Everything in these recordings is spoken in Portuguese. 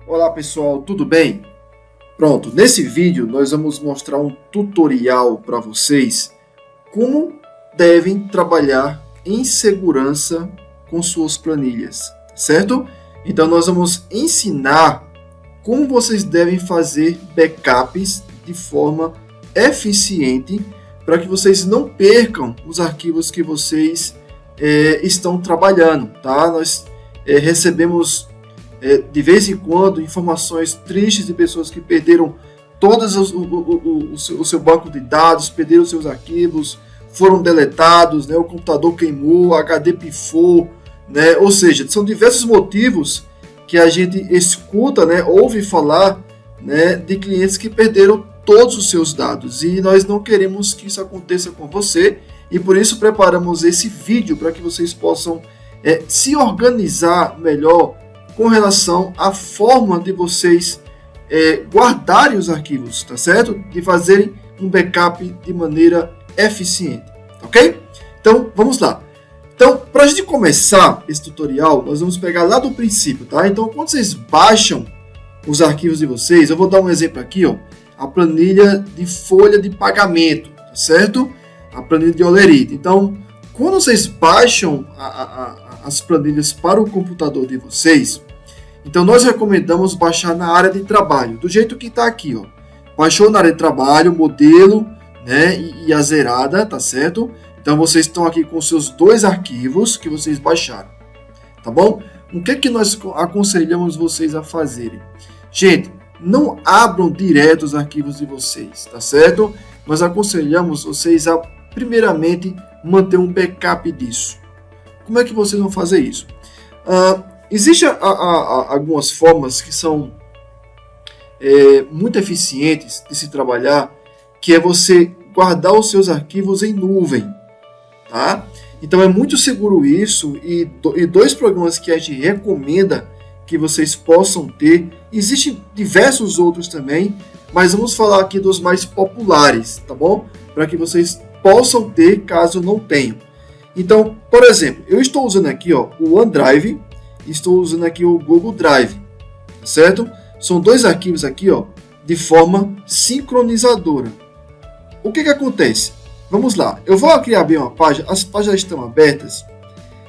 Olá pessoal, tudo bem? Pronto, nesse vídeo nós vamos mostrar um tutorial para vocês como devem trabalhar em segurança com suas planilhas, certo? Então nós vamos ensinar como vocês devem fazer backups de forma eficiente para que vocês não percam os arquivos que vocês estão trabalhando, tá? Nós recebemos de vez em quando informações tristes de pessoas que perderam todos o seu banco de dados, perderam seus arquivos, foram deletados, né? O computador queimou, o HD pifou, né? Ou seja, são diversos motivos que a gente escuta, né? Ouve falar, né? De clientes que perderam todos os seus dados, e nós não queremos que isso aconteça com você, e por isso preparamos esse vídeo para que vocês possam se organizar melhor com relação à forma de vocês guardarem os arquivos, tá certo? De fazerem um backup de maneira eficiente, ok? Então, vamos lá. Então, para a gente começar esse tutorial, nós vamos pegar lá do princípio, tá? Então, quando vocês baixam os arquivos de vocês, eu vou dar um exemplo aqui, ó, a planilha de folha de pagamento, tá certo? A planilha de Olerite. Então, quando vocês baixam as planilhas para o computador de vocês, então nós recomendamos baixar na área de trabalho, do jeito que está aqui, ó. Baixou na área de trabalho, modelo, né, e a zerada, tá certo? Então vocês estão aqui com seus dois arquivos que vocês baixaram, tá bom? O que nós aconselhamos vocês a fazerem? Gente, não abram direto os arquivos de vocês, tá certo? Nós aconselhamos vocês a, primeiramente, manter um backup disso. Como é que vocês vão fazer isso? Existem algumas formas que são muito eficientes de se trabalhar, que é você guardar os seus arquivos em nuvem, tá? Então é muito seguro isso, e dois programas que a gente recomenda que vocês possam ter. Existem diversos outros também, mas vamos falar aqui dos mais populares, tá bom? Para que vocês possam ter caso não tenham. Então, por exemplo, eu estou usando aqui, ó, o OneDrive, estou usando aqui o Google Drive, certo? São dois arquivos aqui, ó, de forma sincronizadora. O que acontece? Vamos lá, eu vou aqui abrir uma página, as páginas estão abertas.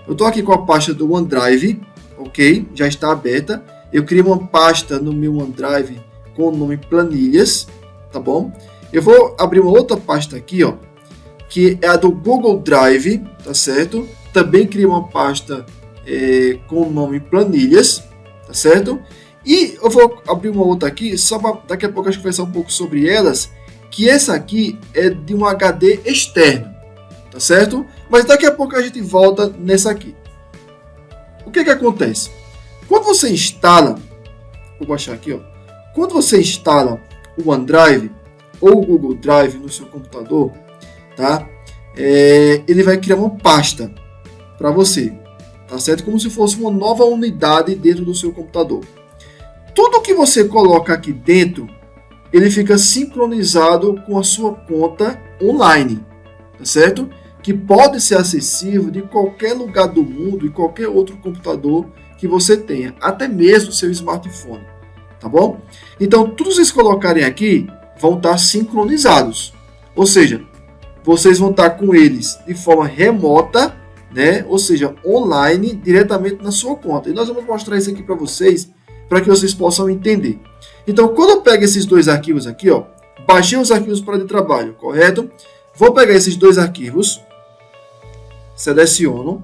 Eu estou aqui com a pasta do OneDrive, ok? Já está aberta. Eu criei uma pasta no meu OneDrive com o nome Planilhas, tá bom? Eu vou abrir uma outra pasta aqui, ó, que é a do Google Drive, tá certo? Também criei uma pasta com o nome Planilhas, tá certo? E eu vou abrir uma outra aqui, só para daqui a pouco a gente conversar um pouco sobre elas, que essa aqui é de um HD externo, tá certo? Mas daqui a pouco a gente volta nessa aqui. O que acontece? Quando você instala, vou baixar aqui, ó. Quando você instala o OneDrive ou o Google Drive no seu computador, tá? Ele vai criar uma pasta para você, tá certo? Como se fosse uma nova unidade dentro do seu computador. Tudo que você coloca aqui dentro, ele fica sincronizado com a sua conta online, tá certo? Que pode ser acessível de qualquer lugar do mundo e qualquer outro computador que você tenha, até mesmo seu smartphone, tá bom? Então, tudo que vocês colocarem aqui vão estar sincronizados, ou seja, vocês vão estar com eles de forma remota, né? Ou seja, online, diretamente na sua conta. E nós vamos mostrar isso aqui para vocês, para que vocês possam entender. Então, quando eu pego esses dois arquivos aqui, ó, baixei os arquivos para de trabalho, correto? Vou pegar esses dois arquivos, seleciono,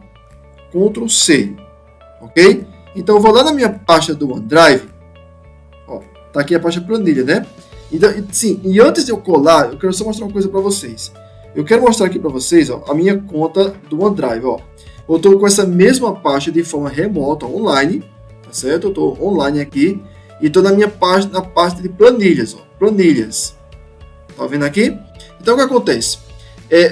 Ctrl C, ok? Então, eu vou lá na minha pasta do OneDrive, ó, tá aqui a pasta planilha, né? Então, sim, e antes de eu colar, eu quero só mostrar uma coisa para vocês. Eu quero mostrar aqui para vocês, ó, a minha conta do OneDrive, ó. Eu estou com essa mesma pasta de forma remota, online, tá certo? Eu estou online aqui e estou na minha pasta, na pasta de planilhas, ó, planilhas. Tá vendo aqui? Então, o que acontece?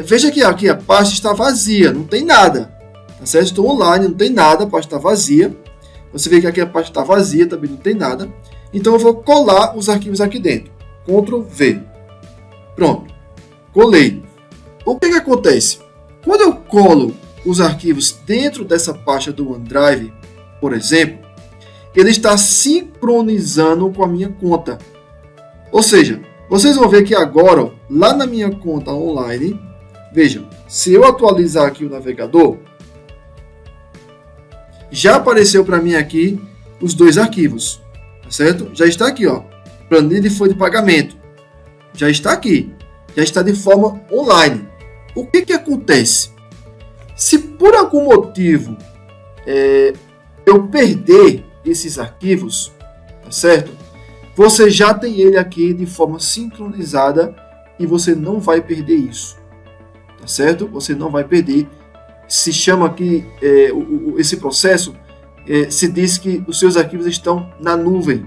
Veja que aqui a pasta está vazia, não tem nada, tá certo? Estou online, não tem nada, a pasta está vazia. Você vê que aqui a pasta está vazia, também não tem nada. Então, eu vou colar os arquivos aqui dentro. Ctrl V. Pronto. Colei. O que acontece? Quando eu colo os arquivos dentro dessa pasta do OneDrive, por exemplo, ele está sincronizando com a minha conta. Ou seja, vocês vão ver que agora, ó, lá na minha conta online, vejam, se eu atualizar aqui o navegador, já apareceu para mim aqui os dois arquivos, tá certo? Já está aqui, ó, planilha e folha de pagamento. Já está aqui, já está de forma online. O que acontece? Se por algum motivo eu perder esses arquivos, tá certo? Você já tem ele aqui de forma sincronizada e você não vai perder isso, tá certo? Você não vai perder. Se chama aqui, esse processo, se diz que os seus arquivos estão na nuvem,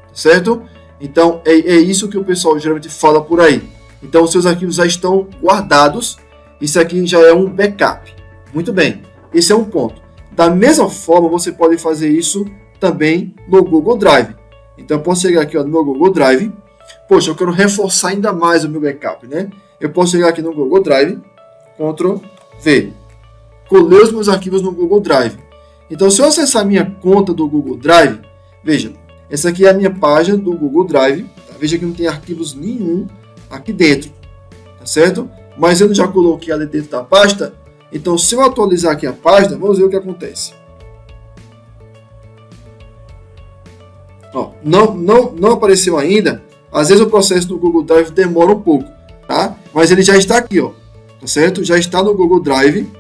tá certo? Então, é isso que o pessoal geralmente fala por aí. Então, os seus arquivos já estão guardados. Isso aqui já é um backup. Muito bem, esse é um ponto. Da mesma forma, você pode fazer isso também no Google Drive. Então, eu posso chegar aqui, ó, no meu Google Drive. Poxa, eu quero reforçar ainda mais o meu backup, né? Eu posso chegar aqui no Google Drive, Ctrl V. Colei os meus arquivos no Google Drive. Então, se eu acessar a minha conta do Google Drive, veja, essa aqui é a minha página do Google Drive. Tá? Veja que não tem arquivos nenhum aqui dentro, tá certo? Mas eu já coloquei ali dentro da pasta. Então, se eu atualizar aqui a página, vamos ver o que acontece. Ó, não apareceu ainda. Às vezes o processo do Google Drive demora um pouco, tá? Mas ele já está aqui, ó, tá certo? Já está no Google Drive.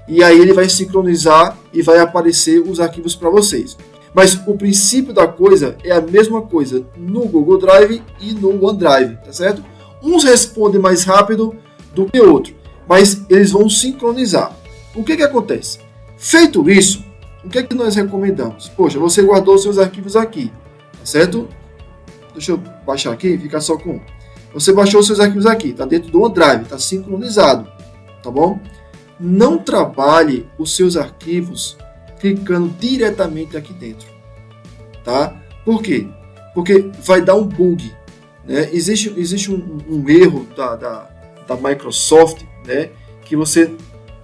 E aí ele vai sincronizar e vai aparecer os arquivos para vocês. Mas o princípio da coisa é a mesma coisa no Google Drive e no OneDrive, tá certo? Uns respondem mais rápido do que outro, mas eles vão sincronizar. O que acontece? Feito isso, o que nós recomendamos? Poxa, você guardou seus arquivos aqui, tá certo? Deixa eu baixar aqui, fica só com um. Você baixou seus arquivos aqui, tá dentro do OneDrive, tá sincronizado, tá bom? Não trabalhe os seus arquivos clicando diretamente aqui dentro, tá? Por quê? Porque vai dar um bug, né? Existe um erro da Microsoft, né? Que você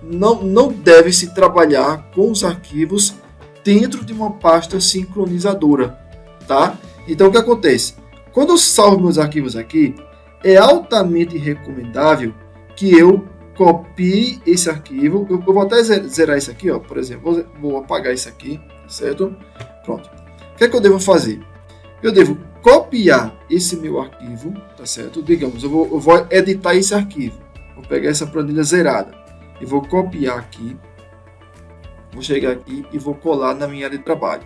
não deve se trabalhar com os arquivos dentro de uma pasta sincronizadora, tá? Então o que acontece? Quando eu salvo meus arquivos aqui, é altamente recomendável que eu copie esse arquivo. Eu vou até zerar isso aqui, ó, por exemplo. Vou apagar isso aqui, certo? Pronto. O que eu devo fazer? Eu devo copiar esse meu arquivo, tá certo? Digamos, eu vou editar esse arquivo. Vou pegar essa planilha zerada e vou copiar aqui. Vou chegar aqui e vou colar na minha área de trabalho,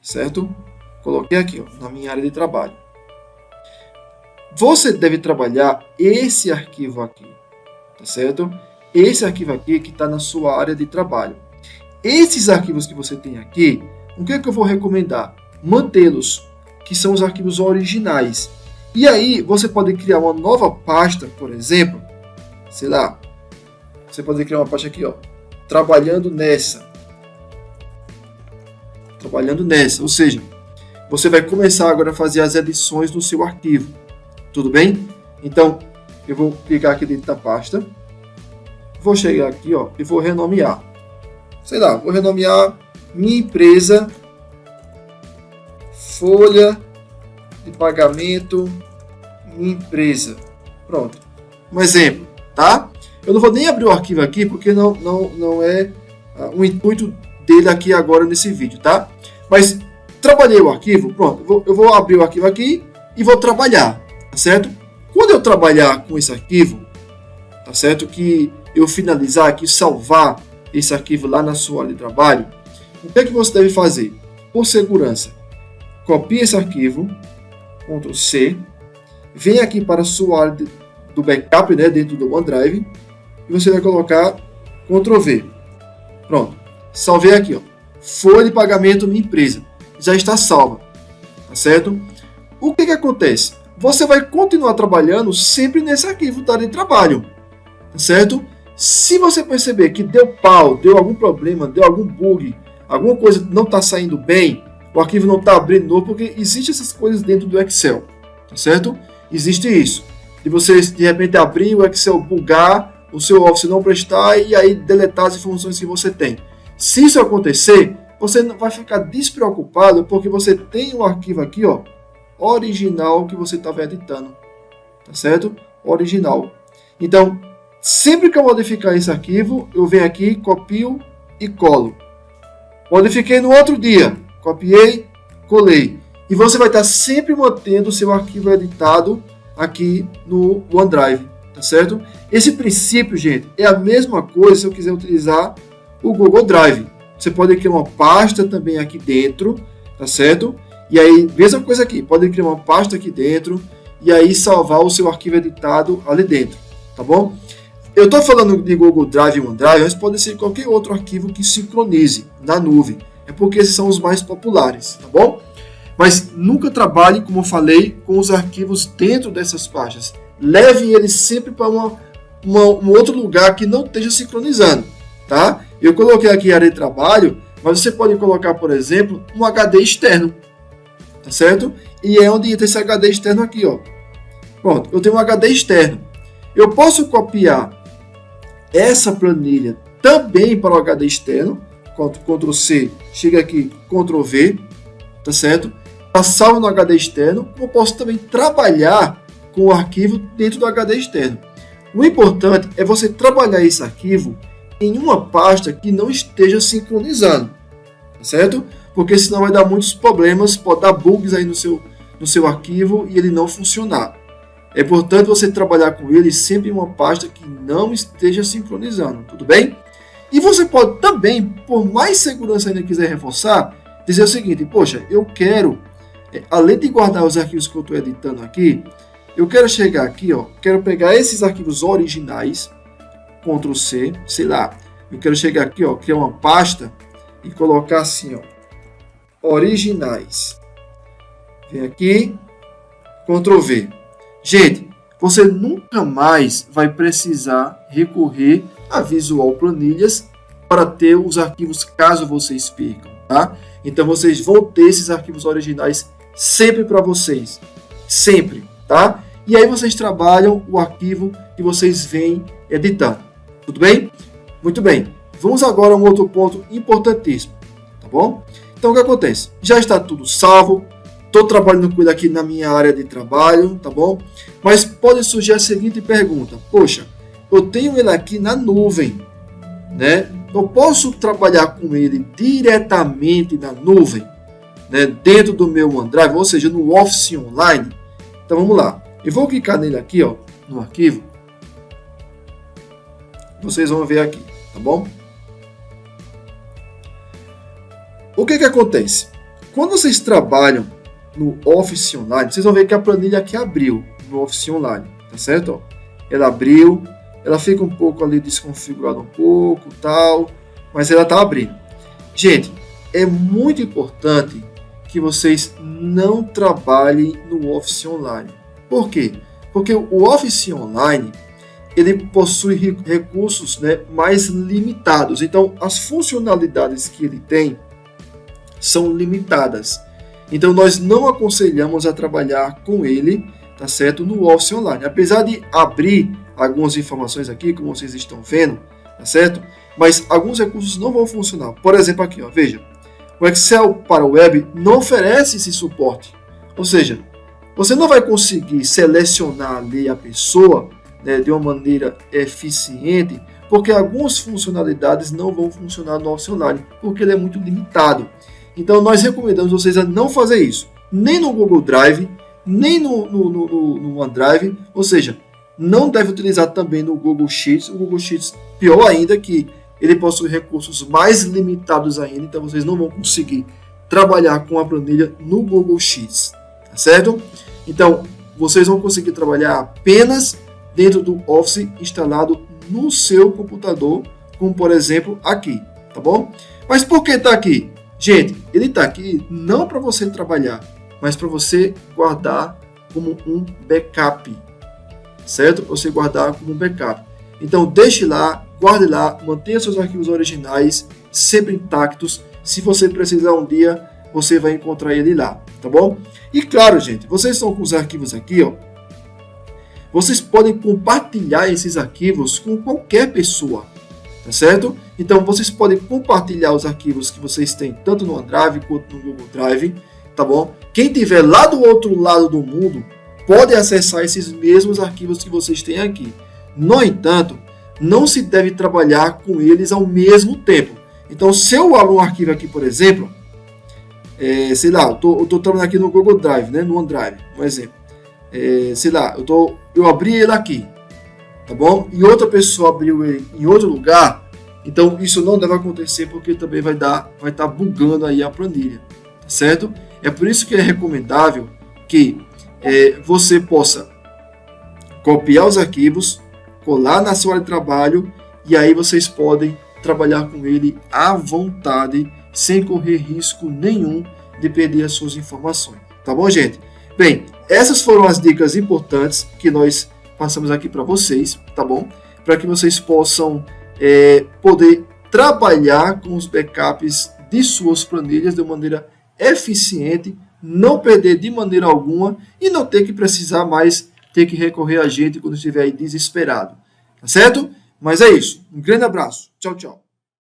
certo? Coloquei aqui, ó, na minha área de trabalho. Você deve trabalhar esse arquivo aqui, tá certo? Esse arquivo aqui que está na sua área de trabalho. Esses arquivos que você tem aqui, o que eu vou recomendar? Mantê-los, que são os arquivos originais. E aí, você pode criar uma nova pasta, por exemplo, sei lá, você pode criar uma pasta aqui, ó, trabalhando nessa, ou seja, você vai começar agora a fazer as edições no seu arquivo, tudo bem? Então, eu vou clicar aqui dentro da pasta, vou chegar aqui, ó, e vou renomear, sei lá, vou renomear minha empresa, folha de pagamento, minha empresa, pronto, um exemplo, tá? Eu não vou nem abrir o arquivo aqui, porque não é o intuito dele aqui agora nesse vídeo, tá? Mas trabalhei o arquivo, pronto, eu vou abrir o arquivo aqui e vou trabalhar, tá certo? Quando eu trabalhar com esse arquivo, tá certo? Que eu finalizar aqui, salvar esse arquivo lá na sua área de trabalho, o que você deve fazer? Por segurança, copie esse arquivo, Ctrl C, vem aqui para a sua área do backup, né, dentro do OneDrive, e você vai colocar Ctrl V. Pronto, salvei aqui, ó, folha de pagamento minha empresa, já está salva, tá certo? O que acontece? Você vai continuar trabalhando sempre nesse arquivo da área de trabalho, tá certo? Se você perceber que deu pau, deu algum problema, deu algum bug, alguma coisa não está saindo bem, o arquivo não está abrindo novo, porque existem essas coisas dentro do Excel, tá certo? Existe isso, de você de repente abrir o Excel, bugar, o seu Office não prestar e aí deletar as informações que você tem. Se isso acontecer, você não vai ficar despreocupado porque você tem o arquivo aqui, ó, original que você estava editando, tá certo? Original. Então, sempre que eu modificar esse arquivo, eu venho aqui, copio e colo. Modifiquei no outro dia, copiei, colei. E você vai estar sempre mantendo o seu arquivo editado aqui no OneDrive, tá certo? Esse princípio, gente, é a mesma coisa se eu quiser utilizar o Google Drive. Você pode criar uma pasta também aqui dentro, tá certo? E aí, mesma coisa aqui, pode criar uma pasta aqui dentro e aí salvar o seu arquivo editado ali dentro, tá bom? Eu estou falando de Google Drive e OneDrive, mas pode ser qualquer outro arquivo que sincronize na nuvem. É porque esses são os mais populares, tá bom? Mas nunca trabalhe, como eu falei, com os arquivos dentro dessas pastas. Leve eles sempre para um outro lugar que não esteja sincronizando, tá? Eu coloquei aqui área de trabalho, mas você pode colocar, por exemplo, um HD externo, tá certo? E é onde entra esse HD externo aqui, ó. Pronto, eu tenho um HD externo. Eu posso copiar essa planilha também para o HD externo, Ctrl C, chega aqui, Ctrl V, tá certo? Tá salvo no HD externo, como eu posso também trabalhar com o arquivo dentro do HD externo. O importante é você trabalhar esse arquivo em uma pasta que não esteja sincronizando, tá certo? Porque senão vai dar muitos problemas, pode dar bugs aí no seu arquivo e ele não funcionar. É importante você trabalhar com ele sempre em uma pasta que não esteja sincronizando, tudo bem? E você pode também, por mais segurança ainda quiser reforçar, dizer o seguinte, poxa, eu quero, além de guardar os arquivos que eu estou editando aqui, eu quero chegar aqui, ó, quero pegar esses arquivos originais, Ctrl C, sei lá, eu quero chegar aqui, ó, criar uma pasta e colocar assim, ó, originais. Vem aqui, Ctrl V. Gente, você nunca mais vai precisar recorrer a Visual Planilhas para ter os arquivos caso vocês percam, tá? Então vocês vão ter esses arquivos originais sempre para vocês, sempre, tá? E aí vocês trabalham o arquivo que vocês vêm editando, tudo bem? Muito bem, vamos agora a um outro ponto importantíssimo, tá bom? Então o que acontece? Já está tudo salvo, estou trabalhando com ele aqui na minha área de trabalho, tá bom? Mas pode surgir a seguinte pergunta, poxa, eu tenho ele aqui na nuvem, né? Eu posso trabalhar com ele diretamente na nuvem, né? Dentro do meu OneDrive, ou seja, no Office Online. Então vamos lá, eu vou clicar nele aqui, ó, no arquivo. Vocês vão ver aqui, tá bom? O que acontece? Quando vocês trabalham no Office Online, vocês vão ver que a planilha aqui abriu no Office Online, tá certo? Ó, ela abriu, ela fica um pouco ali desconfigurada um pouco, tal, mas ela tá abrindo. Gente, é muito importante que vocês não trabalhem no Office Online. Por quê? Porque o Office Online, ele possui recursos, né, mais limitados. Então, as funcionalidades que ele tem são limitadas. Então, nós não aconselhamos a trabalhar com ele, tá certo, no Office Online. Apesar de abrir algumas informações aqui, como vocês estão vendo, tá certo? Mas alguns recursos não vão funcionar. Por exemplo, aqui, ó, veja, o Excel para o web não oferece esse suporte. Ou seja, você não vai conseguir selecionar ali a pessoa, né, de uma maneira eficiente, porque algumas funcionalidades não vão funcionar no Office Online, porque ele é muito limitado. Então, nós recomendamos vocês a não fazer isso, nem no Google Drive, nem no OneDrive, ou seja, não deve utilizar também no Google Sheets. O Google Sheets, pior ainda, que ele possui recursos mais limitados ainda, então vocês não vão conseguir trabalhar com a planilha no Google Sheets, tá certo? Então, vocês vão conseguir trabalhar apenas dentro do Office instalado no seu computador, como por exemplo aqui, tá bom? Mas por que está aqui? Gente, ele está aqui não para você trabalhar, mas para você guardar como um backup, certo? Para você guardar como um backup. Então, deixe lá, guarde lá, mantenha seus arquivos originais sempre intactos. Se você precisar um dia, você vai encontrar ele lá, tá bom? E claro, gente, vocês estão com os arquivos aqui, ó. Vocês podem compartilhar esses arquivos com qualquer pessoa, tá certo? Então vocês podem compartilhar os arquivos que vocês têm tanto no OneDrive quanto no Google Drive, tá bom? Quem tiver lá do outro lado do mundo pode acessar esses mesmos arquivos que vocês têm aqui. No entanto, não se deve trabalhar com eles ao mesmo tempo. Então, se eu abro um arquivo aqui, por exemplo, sei lá, eu estou trabalhando aqui no Google Drive, né, no OneDrive, um exemplo. Sei lá, eu abri ele aqui, tá bom? E outra pessoa abriu ele em outro lugar, então isso não deve acontecer porque também vai estar bugando aí a planilha, tá certo? É por isso que é recomendável que você possa copiar os arquivos, colar na sua área de trabalho e aí vocês podem trabalhar com ele à vontade, sem correr risco nenhum de perder as suas informações. Tá bom, gente? Bem, essas foram as dicas importantes que nós passamos aqui para vocês, tá bom? Para que vocês possam poder trabalhar com os backups de suas planilhas de maneira eficiente, não perder de maneira alguma e não ter que precisar mais ter que recorrer a gente quando estiver aí desesperado. Tá certo? Mas é isso. Um grande abraço. Tchau, tchau.